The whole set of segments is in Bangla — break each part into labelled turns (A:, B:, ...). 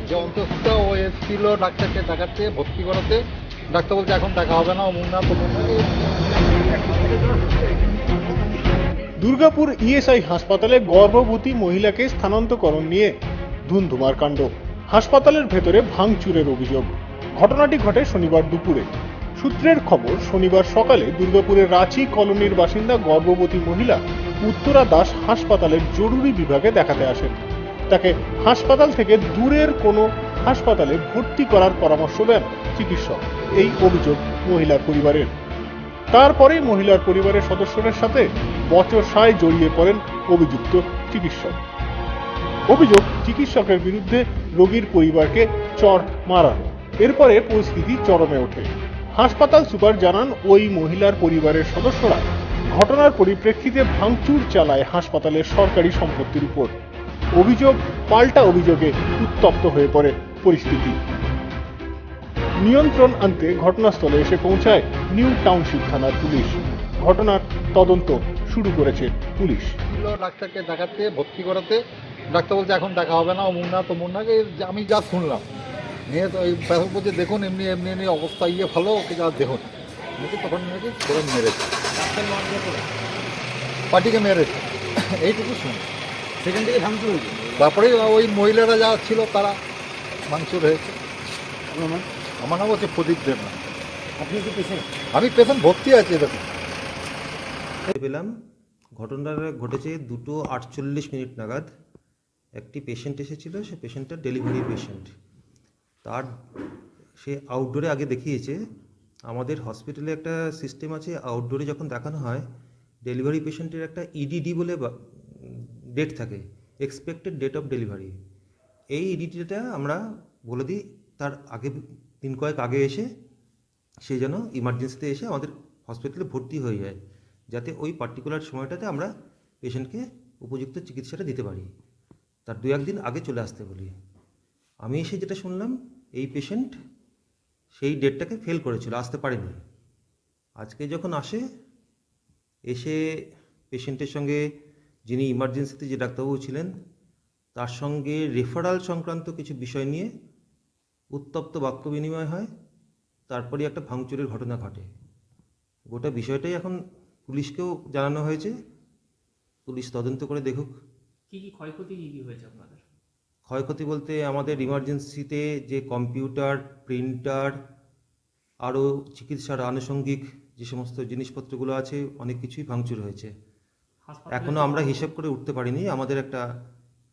A: যে অন্তত ও এসেছিল ডাক্তারকে দেখাচ্ছে, ভর্তি করাতে। ডাক্তার বলছে এখন দেখা হবে না, অমুক না তমুক না।
B: দুর্গাপুর ইএসআই হাসপাতালে গর্ভবতী মহিলাকে স্থানান্তরকরণ নিয়ে ধুন্ধুমার কাণ্ড। হাসপাতালের ভেতরে ভাঙচুরের অভিযোগ। ঘটনাটি ঘটে শনিবার দুপুরে। সূত্রের খবর, শনিবার সকালে দুর্গাপুরের রাঁচি কলোনির বাসিন্দা গর্ভবতী মহিলা উত্তরা দাস হাসপাতালের জরুরি বিভাগে দেখাতে আসেন। তাকে হাসপাতাল থেকে দূরের কোনো হাসপাতালে ভর্তি করার পরামর্শ দেন চিকিৎসক। এই অভিযোগ মহিলার পরিবারের। তারপরেই মহিলার পরিবারের সদস্যদের সাথে বচসায় জড়িয়ে পড়েন অভিযুক্ত চিকিৎসক। অভিযোগ, চিকিৎসকের বিরুদ্ধে রোগীর পরিবারকে চড় মারানো। এরপরে পরিস্থিতি চরমে ওঠে। হাসপাতাল সুপার জানান, ওই মহিলার পরিবারের সদস্যরা ঘটনার পরিপ্রেক্ষিতে ভাঙচুর চালায় হাসপাতালের সরকারি সম্পত্তির উপর। অভিযোগ পাল্টা অভিযোগে উত্তপ্ত হয়ে পড়ে পরিস্থিতি। নিয়ন্ত্রণ আনতে ঘটনাস্থলে এসে পৌঁছায় নিউ টাউনশিপ থানার পুলিশ। ঘটনার তদন্ত শুরু করেছে পুলিশ।
A: ডাক্তারকে দেখাচ্ছে, ভর্তি করাতে। ডাক্তার বলছে এখন দেখা হবে না, অমুক না তমুক না। আমি যা শুনলাম নিয়ে তো ওই ব্যাপক বলছে দেখুন এমনি এমনি এমনি অবস্থা ভালো, ওকে যা দেখুন নাকি তখন নাকি ধরে মেরেছে, পার্টিকে মেরেছে, এইটুকু শুনি।
C: সেখান থেকে ভাঙচুর হয়েছে।
A: তারপরে ওই মহিলারা যা ছিল তারা ভাঙচুর হয়েছে। আমার নাম হচ্ছে প্রদীপ দেবনাথ।
C: আপনি কি পেশেন্ট?
A: আমি পেশেন্ট, ভর্তি আছে দেখুন।
D: পেলাম ঘটনাটা ঘটেছে 2:48 নাগাদ। একটি পেশেন্ট এসেছিল, সে পেশেন্টটা ডেলিভারি পেশেন্ট। তার সে আউটডোরে আগে দেখিয়েছে। আমাদের হসপিটালে একটা সিস্টেম আছে, আউটডোরে যখন দেখানো হয় ডেলিভারি পেশেন্টের একটা ইডিডি বলে ডেট থাকে, এক্সপেক্টেড ডেট অফ ডেলিভারি। এই ইডিডিটা আমরা বলে দিই তার আগে, দিন কয়েক আগে এসে সে যেন ইমার্জেন্সিতে এসে আমাদের হসপিটালে ভর্তি হয়ে যায়, যাতে ওই পার্টিকুলার সময়টাতে আমরা পেশেন্টকে উপযুক্ত চিকিৎসাটা দিতে পারি। তার 2-1 দিন আগে চলে আসতে বলি। আমি এসে যেটা শুনলাম, এই পেশেন্ট সেই ডেটটাকে ফেল করেছিল, আসতে পারেনি। আজকে যখন এসে পেশেন্টের সঙ্গে যিনি ইমার্জেন্সিতে যে ডাক্তারবাবু ছিলেন তার সঙ্গে রেফারাল সংক্রান্ত কিছু বিষয় নিয়ে উত্তপ্ত বাক্য বিনিময় হয়। তারপরে একটা ভাঙচুরের ঘটনা ঘটে। গোটা বিষয়টাই এখন পুলিশকেও জানানো হয়েছে, পুলিশ তদন্ত করে দেখুক।
E: কি ক্ষয়ক্ষতি হয়েছে আপনাদের?
D: ক্ষয়ক্ষতি বলতে আমাদের ইমার্জেন্সিতে যে কম্পিউটার, প্রিন্টার, আরও চিকিৎসার আনুষঙ্গিক যে সমস্ত জিনিসপত্রগুলো আছে অনেক কিছুই ভাঙচুর হয়েছে। এখনও আমরা হিসেব করে উঠতে পারিনি। আমাদের একটা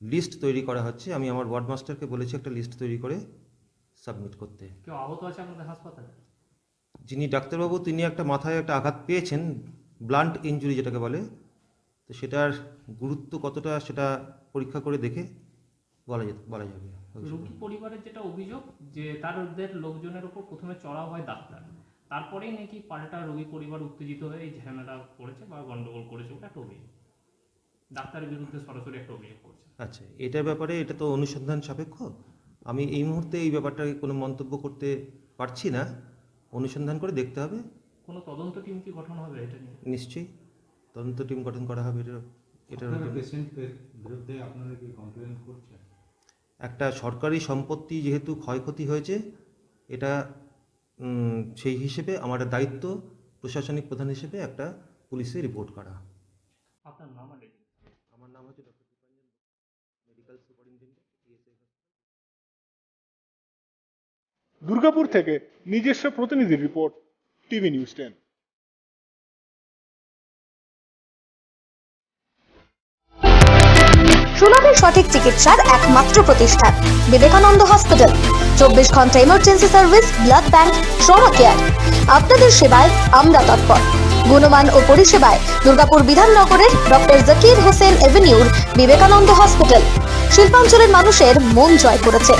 D: লিস্ট তৈরি করা হচ্ছে। আমি আমার ওয়ার্ড মাস্টারকে বলেছি একটা লিস্ট তৈরি করে সাবমিট করতে।
E: কেউ আহত আছে আপনাদের হাসপাতালে?
D: যিনি ডাক্তারবাবু তিনি একটা মাথায় একটা আঘাত পেয়েছেন, ব্লান্ট ইনজুরি যেটাকে বলে। তো সেটার গুরুত্ব কতটা সেটা পরীক্ষা করে দেখে বলা যাবে।
E: রোগী পরিবারের যেটা অভিযোগ যে তাদের লোকজনের উপর প্রথমে চড়াও হয় ডাক্তার, তারপরেই নাকি পাল্টা রোগী পরিবার উত্তেজিত হয়ে এই ঝামেলা করেছে বা গন্ডগোল করেছে, ওটা একটা অভিযোগ। ডাক্তারের বিরুদ্ধে সরাসরি একটা অভিযোগ করছে।
D: আচ্ছা, এটার ব্যাপারে এটা তো অনুসন্ধান সাপেক্ষ। আমি এই মুহূর্তে এই ব্যাপারটাকে কোনো মন্তব্য করতে পারছি না। অনুসন্ধান করে দেখতে হবে।
E: কোনো তদন্ত টিম কি গঠন হবে এটা নিয়ে?
D: নিশ্চয়ই তদন্ত টিম গঠন করা হবে। এটার
C: পেশেন্টের বিরুদ্ধে আপনারা কি কমপ্লেন করছেন?
D: একটা সরকারি সম্পত্তি যেহেতু ক্ষয়ক্ষতি হয়েছে, এটা সেই হিসেবে আমার দায়িত্ব প্রশাসনিক প্রধান হিসেবে একটা পুলিশে রিপোর্ট করা।
E: আপনার নাম?
D: আমার নাম হচ্ছে ডক্টর মেডিকেল সুপারিনটেন্ডেন্ট।
B: দুর্গাপুর থেকে নিজস্ব প্রতিনিধি রিপোর্ট, টিভি নিউজ 10।
F: সুলভের সঠিক চিকিৎসার একমাত্র প্রতিষ্ঠান বিবেকানন্দ হসপিটাল। 24 ঘন্টা emergency service, blood bank, trauma care. আপনাদের সেবায় আমরা তৎপর। গুণমান ও পরিষেবায় দুর্গাপুর বিধাননগরের ডক্টর জাকির হোসেন এভিনিউর বিবেকানন্দ হসপিটাল শিল্পাঞ্চলের মানুষের মন জয় করেছে।